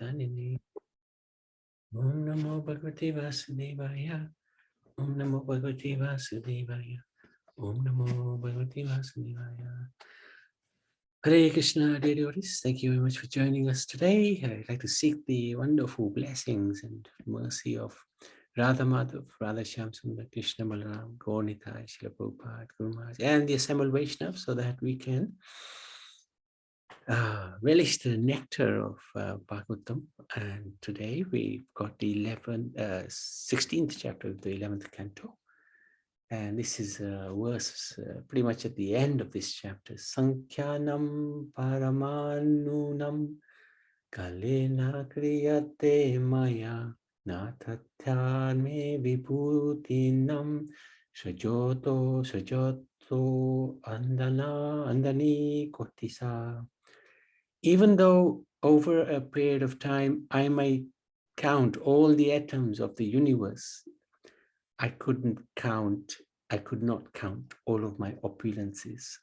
Danini. Om Namo Bhagavate Vasudevaya. Om Namo Bhagavate Vasudevaya. Om Namo Bhagavate Vasudevaya. Hare Krishna, dear devotees. Thank you very much for joining us today. I'd like to seek the wonderful blessings and mercy of Radha Madhav, Radha Shyamsundar, Krishna Balaram, Gaur Nitai, Srila Prabhupada, Guru Maharaj, and the assembled Vaishnavas, so that we can relish the nectar of Bhagavatam. And today we've got the 16th chapter of the 11th Canto. And this is verse pretty much at the end of this chapter. Sankhyanam paramanunam kalena kriyate maya natatyame vibhutinam sajoto andani kotisa. Even though over a period of time I might count all the atoms of the universe, I could not count all of my opulences,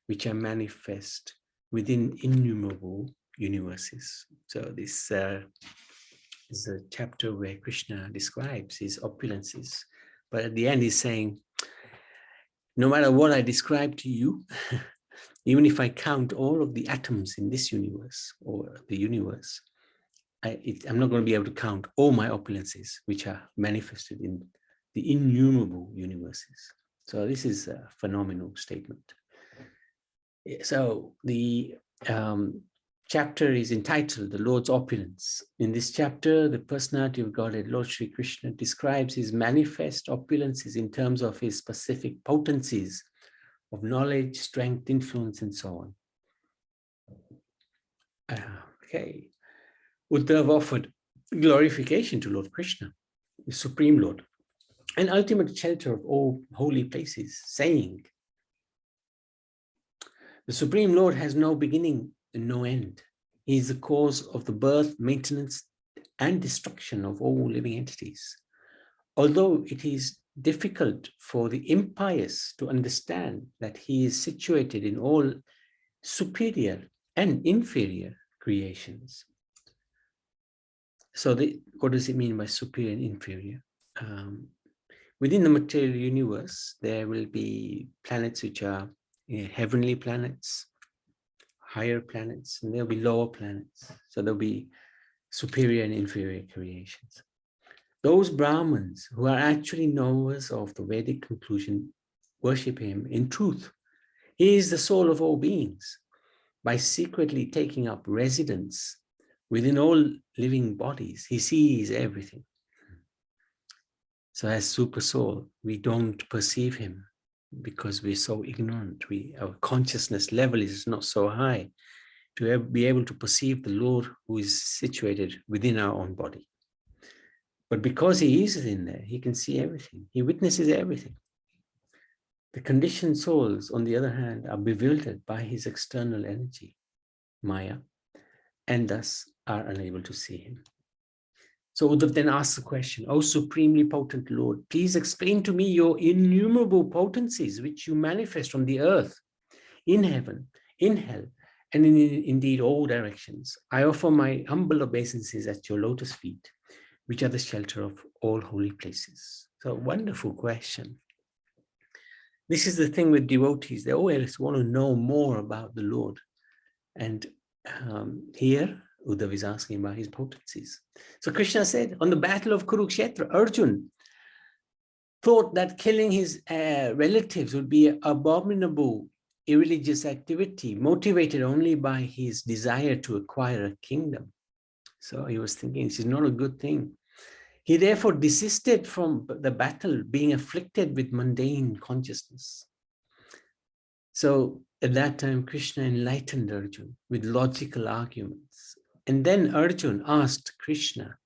which are manifest within innumerable universes. So this is a chapter where Krishna describes his opulences. But at the end he's saying, no matter what I describe to you, even if I count all of the atoms in this universe or the universe, I'm not going to be able to count all my opulences, which are manifested in the innumerable universes. So this is a phenomenal statement. So the chapter is entitled The Lord's Opulence. In this chapter, the personality of Godhead, Lord Shri Krishna, describes his manifest opulences in terms of his specific potencies of knowledge, strength, influence, and so on. Okay. Uddhav offered glorification to Lord Krishna, the Supreme Lord, an ultimate shelter of all holy places, saying, the Supreme Lord has no beginning and no end. He is the cause of the birth, maintenance, and destruction of all living entities. Although it is difficult for the impious to understand that he is situated in all superior and inferior creations. So what does it mean by superior and inferior? Within the material universe, there will be planets which are heavenly planets, higher planets, and there'll be lower planets. So there'll be superior and inferior creations. Those Brahmins who are actually knowers of the Vedic conclusion worship him in truth. He is the soul of all beings. By secretly taking up residence within all living bodies, he sees everything. So as super soul, we don't perceive him because we're so ignorant. Our consciousness level is not so high to be able to perceive the Lord who is situated within our own body. But because he is in there, he can see everything. He witnesses everything. The conditioned souls, on the other hand, are bewildered by his external energy, Maya, and thus are unable to see him. So Uddhav then asks the question, O supremely potent Lord, please explain to me your innumerable potencies which you manifest on the earth, in heaven, in hell, and indeed all directions. I offer my humble obeisances at your lotus feet, which are the shelter of all holy places. So wonderful question. This is the thing with devotees. They always want to know more about the Lord. And here, Uddhav is asking about his potencies. So Krishna said, on the battle of Kurukshetra, Arjun thought that killing his relatives would be an abominable, irreligious activity, motivated only by his desire to acquire a kingdom. So he was thinking, this is not a good thing. He therefore desisted from the battle, being afflicted with mundane consciousness. So at that time, Krishna enlightened Arjun with logical arguments. And then Arjun asked Krishna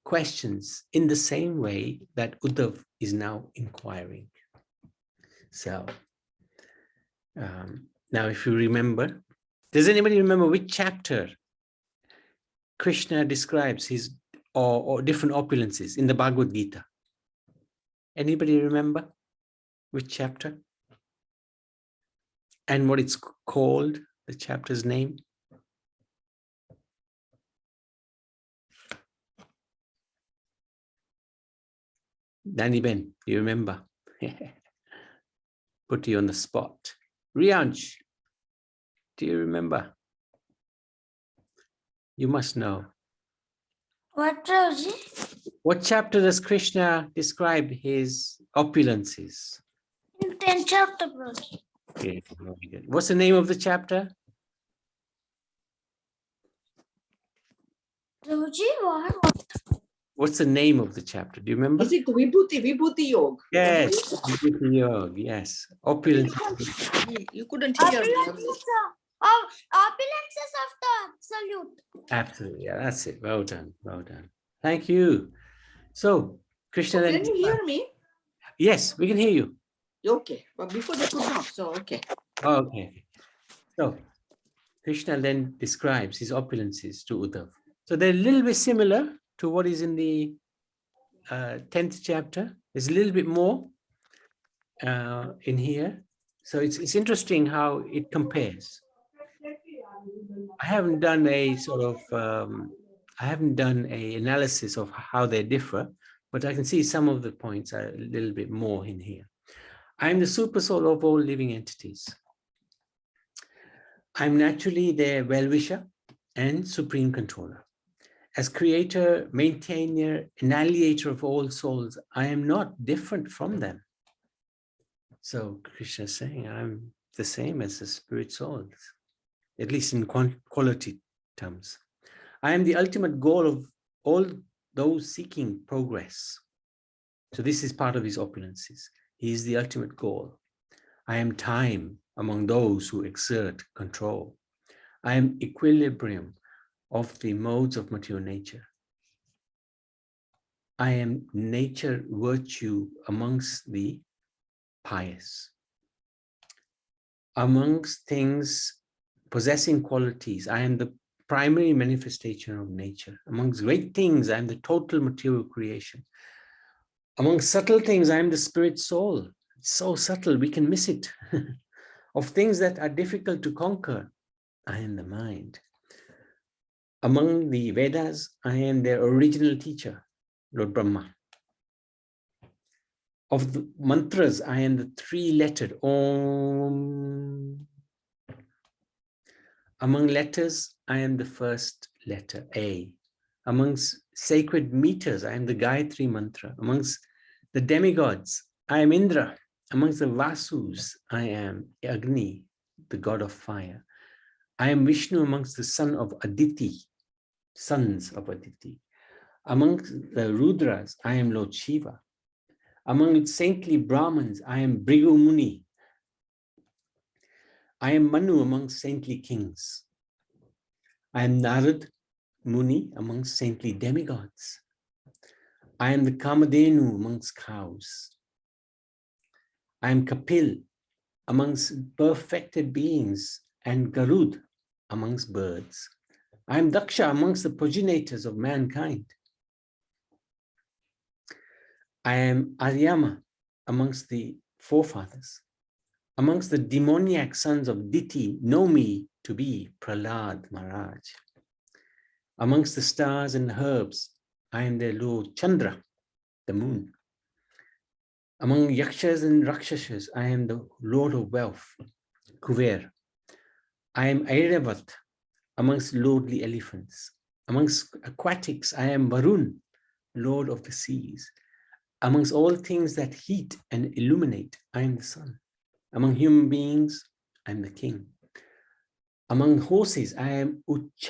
questions in the same way that Uddhav is now inquiring. So now if you remember, does anybody remember which chapter Krishna describes his or different opulences in the Bhagavad Gita? Anybody remember which chapter? And what it's called, the chapter's name? Danny Ben, do you remember? Put you on the spot. Rianch, do you remember? You must know. What, Prabhuji? What chapter does Krishna describe his opulences? In 10th chapter, Prabhuji. Okay, very good. What's the name of the chapter? Prabhuji, what? What's the name of the chapter? Do you remember? Is it Vibhuti Yoga? Yes, Vibhuti Yoga, yes. Opulence. You couldn't hear me. Opulences of the absolute. Absolutely, yeah, that's it. Well done, well done. Thank you. So, Krishna. Can you hear me? Yes, we can hear you. Okay, but before they could not, so okay. Okay. So, Krishna then describes his opulences to Uddhav. So they're a little bit similar to what is in the 10th chapter. There's a little bit more in here. So it's interesting how it compares. I haven't done a sort of, I haven't done an analysis of how they differ, but I can see some of the points are a little bit more in here. I'm the super soul of all living entities. I'm naturally their well-wisher and supreme controller. As creator, maintainer, annihilator of all souls, I am not different from them. So Krishna is saying, I'm the same as the spirit souls, at least in quality terms. I am the ultimate goal of all those seeking progress. So this is part of his opulences. He is the ultimate goal. I am time among those who exert control. I am equilibrium of the modes of material nature. I am nature virtue amongst the pious. Amongst things possessing qualities, I am the primary manifestation of nature. Amongst great things, I am the total material creation. Among subtle things, I am the spirit soul. It's so subtle, we can miss it. Of things that are difficult to conquer, I am the mind. Among the Vedas, I am their original teacher, Lord Brahma. Of the mantras, I am the three-lettered Om. Among letters, I am the first letter, A. Amongst sacred meters, I am the Gayatri mantra. Amongst the demigods, I am Indra. Amongst the Vasus, I am Agni, the god of fire. I am Vishnu amongst the sons of Aditi. Amongst the Rudras, I am Lord Shiva. Among saintly Brahmins, I am Bhrigu Muni. I am Manu amongst saintly kings. I am Narad Muni amongst saintly demigods. I am the Kamadhenu amongst cows. I am Kapil amongst perfected beings and Garud amongst birds. I am Daksha amongst the progenitors of mankind. I am Aryama amongst the forefathers. Amongst the demoniac sons of Diti, know me to be Prahlad Maharaj. Amongst the stars and herbs, I am their Lord Chandra, the moon. Among Yakshas and Rakshasas, I am the Lord of wealth, Kuver. I am Airavat amongst lordly elephants. Amongst aquatics, I am Varun, Lord of the seas. Amongst all things that heat and illuminate, I am the sun. Among human beings, I am the king. Among horses, I am Ucheshwara.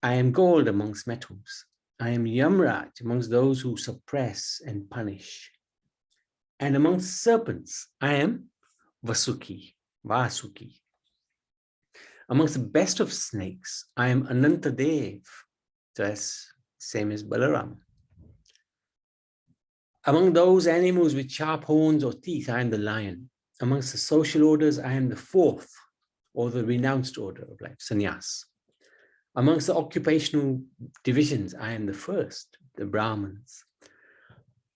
I am gold amongst metals. I am Yamraj amongst those who suppress and punish. And amongst serpents, I am Vasuki. Amongst the best of snakes, I am Anantadev. So that's same as Balaram. Among those animals with sharp horns or teeth, I am the lion. Amongst the social orders, I am the fourth, or the renounced order of life, sannyas. Amongst the occupational divisions, I am the first, the Brahmins.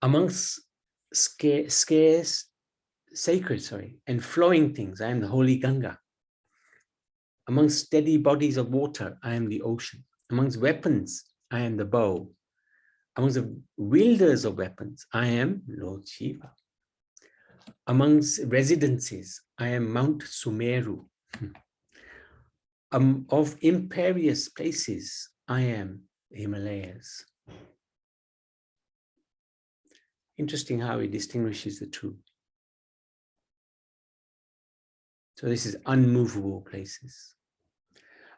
Amongst sacred, and flowing things, I am the holy Ganga. Amongst steady bodies of water, I am the ocean. Amongst weapons, I am the bow. Amongst the wielders of weapons, I am Lord Shiva. Amongst residences, I am Mount Sumeru. Of imperious places, I am the Himalayas. Interesting how he distinguishes the two. So this is unmovable places.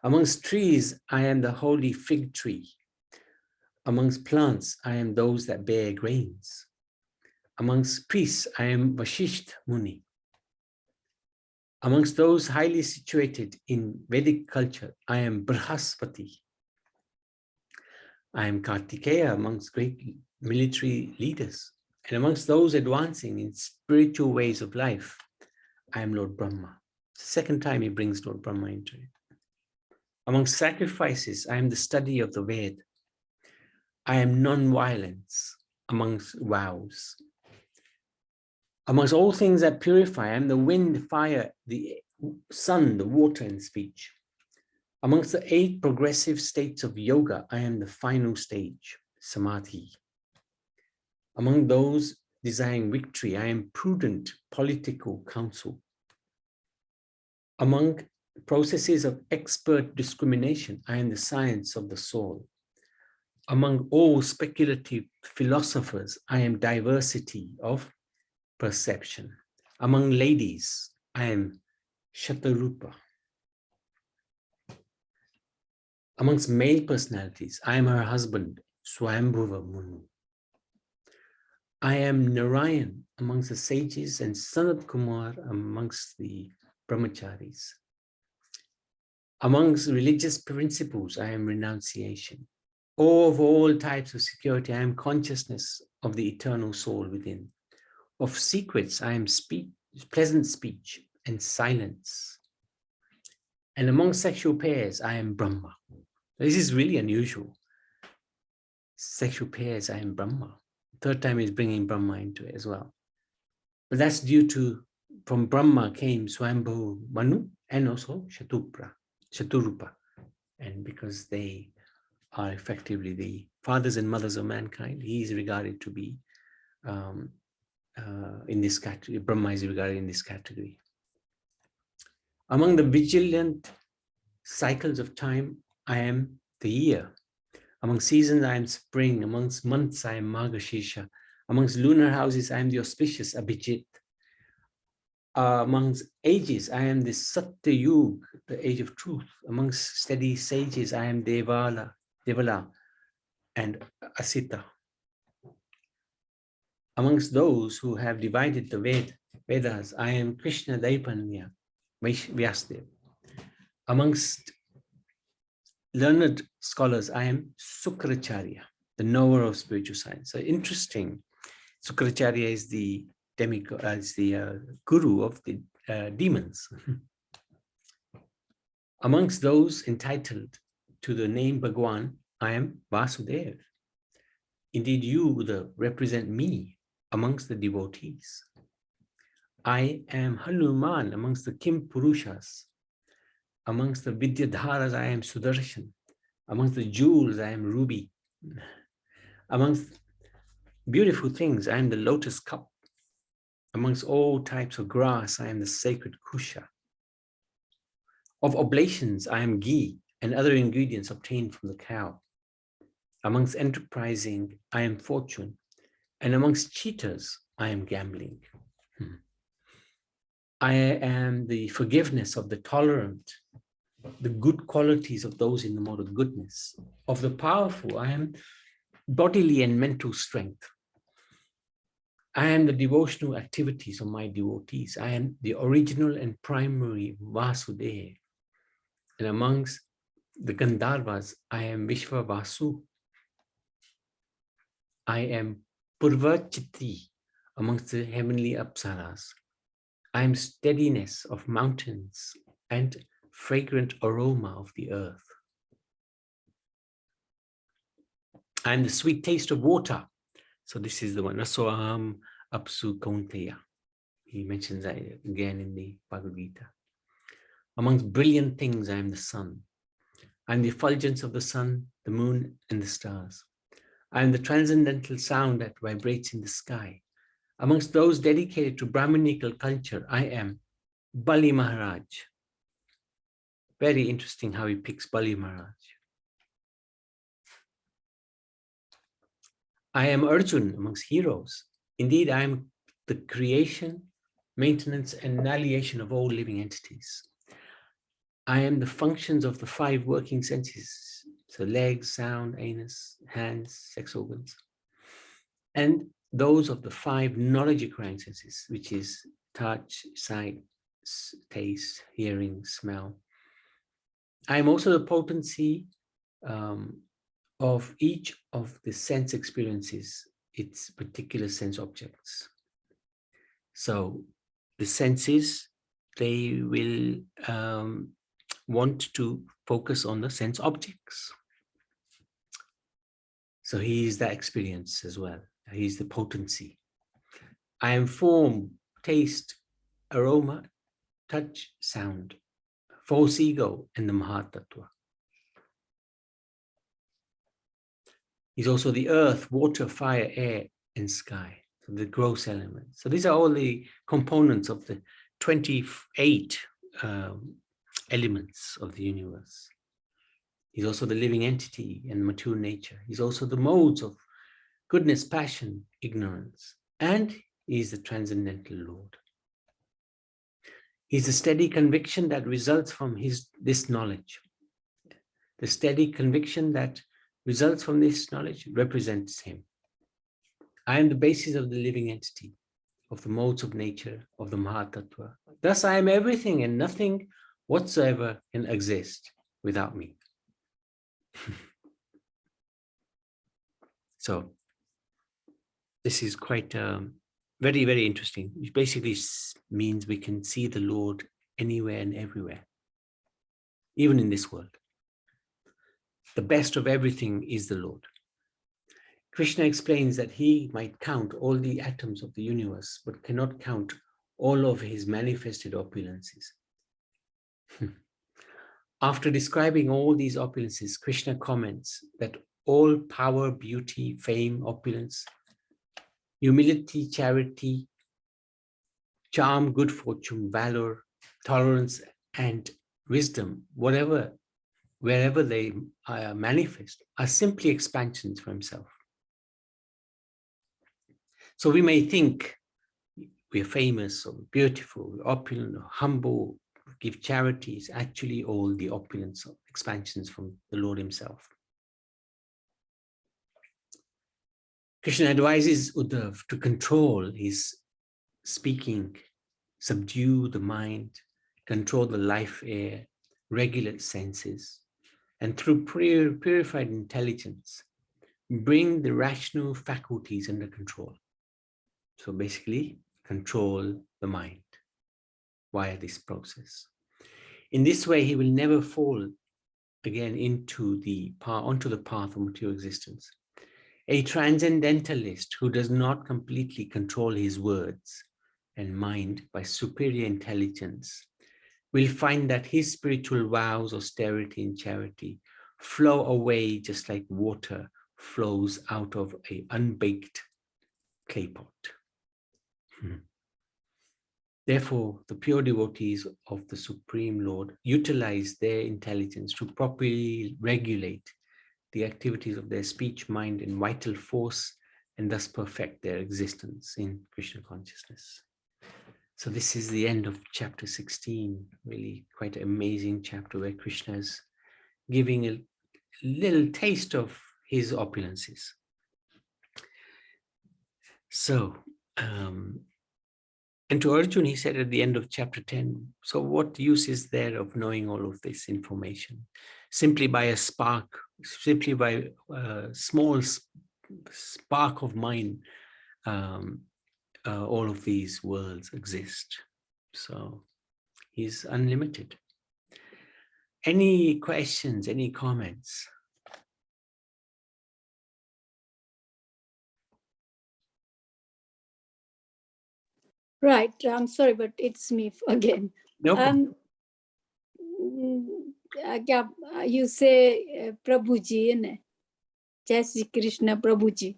Amongst trees, I am the holy fig tree. Amongst plants, I am those that bear grains. Amongst priests, I am Vashisht Muni. Amongst those highly situated in Vedic culture, I am Brihaspati. I am Kartikeya amongst great military leaders. And amongst those advancing in spiritual ways of life, I am Lord Brahma. It's the second time he brings Lord Brahma into it. Amongst sacrifices, I am the study of the Ved. I am non-violence amongst vows. Amongst all things that purify, I am the wind, fire, the sun, the water, and speech. Amongst the 8 progressive states of yoga, I am the final stage, samadhi. Among those desiring victory, I am prudent political counsel. Among processes of expert discrimination, I am the science of the soul. Among all speculative philosophers, I am diversity of perception. Among ladies, I am Shatarupa. Amongst male personalities, I am her husband, Swayambhuva Munu. I am Narayan amongst the sages and Sanat Kumar amongst the brahmacharis. Amongst religious principles, I am renunciation. Of all types of security, I am consciousness of the eternal soul within. Of secrets, I am pleasant speech and silence. And among sexual pairs, I am Brahma. This is really unusual. Sexual pairs, I am Brahma. Third time is bringing Brahma into it as well. But that's due to, from Brahma came Swayambhu Manu and also Shaturupa. And because they are effectively the fathers and mothers of mankind, he is regarded to be in this category. Brahma is regarded in this category. Among the vigilant cycles of time, I am the year. Among seasons, I am spring. Amongst months, I am Margashisha. Amongst lunar houses, I am the auspicious Abhijit. Amongst ages, I am the Satya Yug, the age of truth. Amongst steady sages, I am Devala and Asita. Amongst those who have divided the Vedas, I am Krishna Daipanya, Vyasdev. Amongst learned scholars, I am Sukracharya, the knower of spiritual science. So interesting. Sukracharya is the guru of the demons. Amongst those entitled to the name Bhagwan, I am Vasudev. Indeed, you represent me amongst the devotees. I am Hanuman amongst the Kim Purushas. Amongst the Vidyadharas, I am Sudarshan. Amongst the jewels, I am Ruby. Amongst beautiful things, I am the lotus cup. Amongst all types of grass, I am the sacred kusha. Of oblations, I am ghee and other ingredients obtained from the cow. Amongst enterprising, I am fortune. And amongst cheaters, I am gambling. I am the forgiveness of the tolerant, the good qualities of those in the mode of goodness. Of the powerful, I am bodily and mental strength. I am the devotional activities of my devotees. I am the original and primary Vasudeva. And amongst the Gandharvas, I am Vishwavasu. I am Purvachiti amongst the heavenly Apsaras. I am steadiness of mountains and fragrant aroma of the earth. I am the sweet taste of water. So this is the one. Rasoaham Apsu Kaunteya. He mentions that again in the Bhagavad Gita. Amongst brilliant things, I am the sun. I am the effulgence of the sun, the moon, and the stars. I am the transcendental sound that vibrates in the sky. Amongst those dedicated to Brahminical culture, I am Bali Maharaj. Very interesting how he picks Bali Maharaj. I am Arjun amongst heroes. Indeed, I am the creation, maintenance, and annihilation of all living entities. I am the functions of the 5 working senses, so legs, sound, anus, hands, sex organs, and those of the 5 knowledge-acquiring senses, which is touch, sight, taste, hearing, smell. I am also the potency of each of the sense experiences, its particular sense objects. So the senses, they will want to focus on the sense objects. So he is that experience as well. He is the potency. I am form, taste, aroma, touch, sound, false ego, and the Mahatattva. He's also the earth, water, fire, air, and sky, so the gross elements. So these are all the components of the 28 elements of the universe. He's also the living entity and mature nature. He's also the modes of goodness, passion, ignorance, and he's the transcendental Lord. He's the steady conviction that results from this knowledge. The steady conviction that results from this knowledge represents him. I am the basis of the living entity, of the modes of nature, of the Mahatattva. Thus I am everything, and nothing whatsoever can exist without me. So this is quite very, very interesting. It basically means we can see the Lord anywhere and everywhere, even in this world. The best of everything is the Lord. Krishna explains that he might count all the atoms of the universe, but cannot count all of his manifested opulences. After describing all these opulences, Krishna comments that all power, beauty, fame, opulence, humility, charity, charm, good fortune, valor, tolerance, and wisdom, wherever they manifest, are simply expansions for himself. So we may think we are famous or beautiful, opulent, or humble, give charities, actually all the opulence of expansions from the Lord himself. Krishna advises Uddhav to control his speaking, subdue the mind, control the life air, regulate senses, and through purified intelligence, bring the rational faculties under control. So basically, control the mind via this process. In this way, he will never fall again onto the path of material existence. A transcendentalist who does not completely control his words and mind by superior intelligence will find that his spiritual vows, austerity, and charity flow away just like water flows out of an unbaked clay pot. Therefore, the pure devotees of the Supreme Lord utilize their intelligence to properly regulate the activities of their speech, mind, and vital force, and thus perfect their existence in Krishna consciousness. So this is the end of chapter 16, really quite an amazing chapter where Krishna is giving a little taste of his opulences. So, and to Arjun, he said at the end of chapter 10, so what use is there of knowing all of this information? Simply by a spark, simply by a small spark of mind, all of these worlds exist. So he's unlimited. Any questions, any comments? Right. I'm sorry, but it's me again. No problem. you say Prabhuji, isn't Jai Shri Krishna Prabhuji.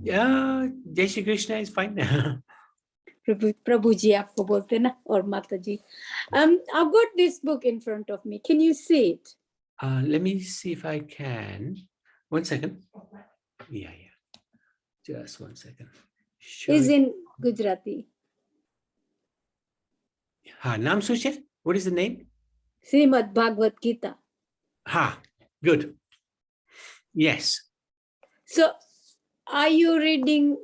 Yeah, Jai Shri Krishna is fine. Prabhuji आपको बोलते ना और माता जी. I've got this book in front of me. Can you see it? Let me see if I can. 1 second. Yeah. Just 1 second. Sure. Is in Gujarati. Naam Suchet? What is the name? Srimad Bhagavad Gita. Good. Yes. So, are you reading?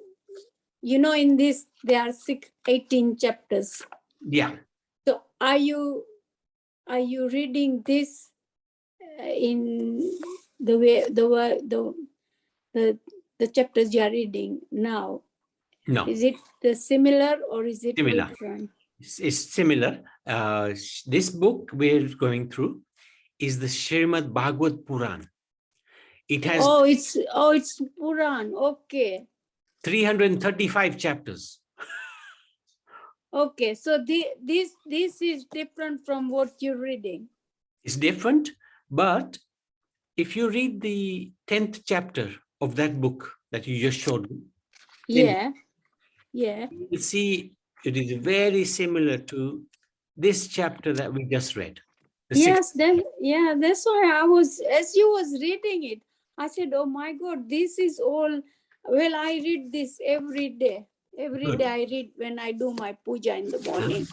You know, in this there are 18 chapters. Yeah. So, are you reading this in the way the chapters you are reading now? No. Is it the similar or is it Similar. different? It's similar. This book we're going through is the Srimad Bhagavad Puran. It has it's Puran. Okay. 335 chapters. Okay, so this is different from what you're reading. It's different, but if you read the 10th chapter of that book that you just showed me, Yeah. you will see it is very similar to this chapter that we just read. Yes, that's why I was, as you was reading it, I said, oh my God, this is all, well, I read this every day. Every Good. day I read when I do my puja in the morning.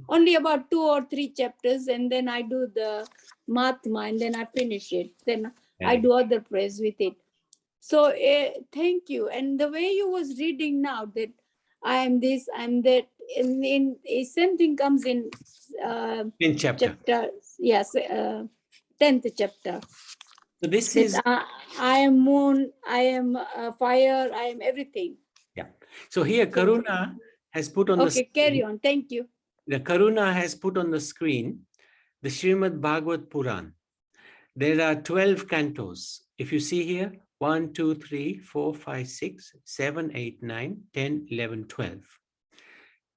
Only about 2 or 3 chapters, and then I do the Mahatma, and then I finish it. Then I do other prayers with it. So thank you. And the way you was reading now, that I am this, I am that, in same thing comes in 10th chapter. Yes, 10th chapter. So this that is I am moon, I am fire, I am everything. Yeah. So here Karuna has put on Okay, the carry on. Thank you. The Karuna has put on the screen the Srimad Bhagavad Puran. There are 12 cantos. If you see here, 1, 2, 3, 4, 5, 6, 7, 8, 9, 10, 11, 12.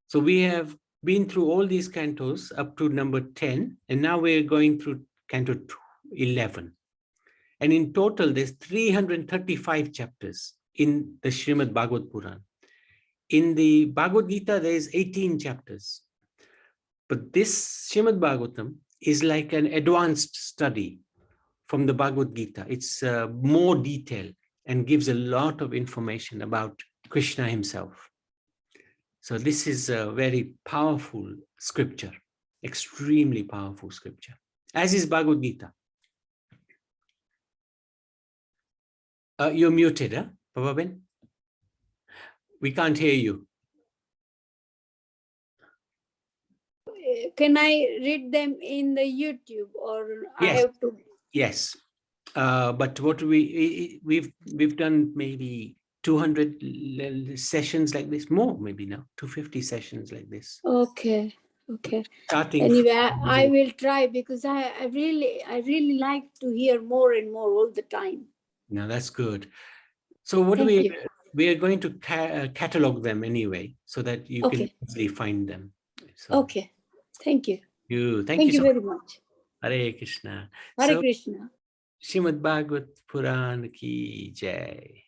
So we have been through all these cantos up to number 10, and now we're going through canto 11. And in total, there's 335 chapters in the Srimad Bhagavad Puran. In the Bhagavad Gita, there's 18 chapters. But this Srimad Bhagavatam is like an advanced study from the Bhagavad Gita. It's more detailed and gives a lot of information about Krishna himself. So this is a very powerful scripture, extremely powerful scripture, as is Bhagavad Gita. You're muted, huh, Papa Ben? We can't hear you. Can I read them in the YouTube, or Yes. I have to? Yes. But what we've done maybe 200 sessions like this, more maybe now, 250 sessions like this. Okay. Starting Anyway, I will try, because I really like to hear more and more all the time. No, that's good. So what Thank you. we are going to catalog them anyway, so that you can easily find them. So, Okay. Thank you. Thank you so very much. Hare Krishna. Hare So, Krishna. Srimad Bhagavad Puran ki jai.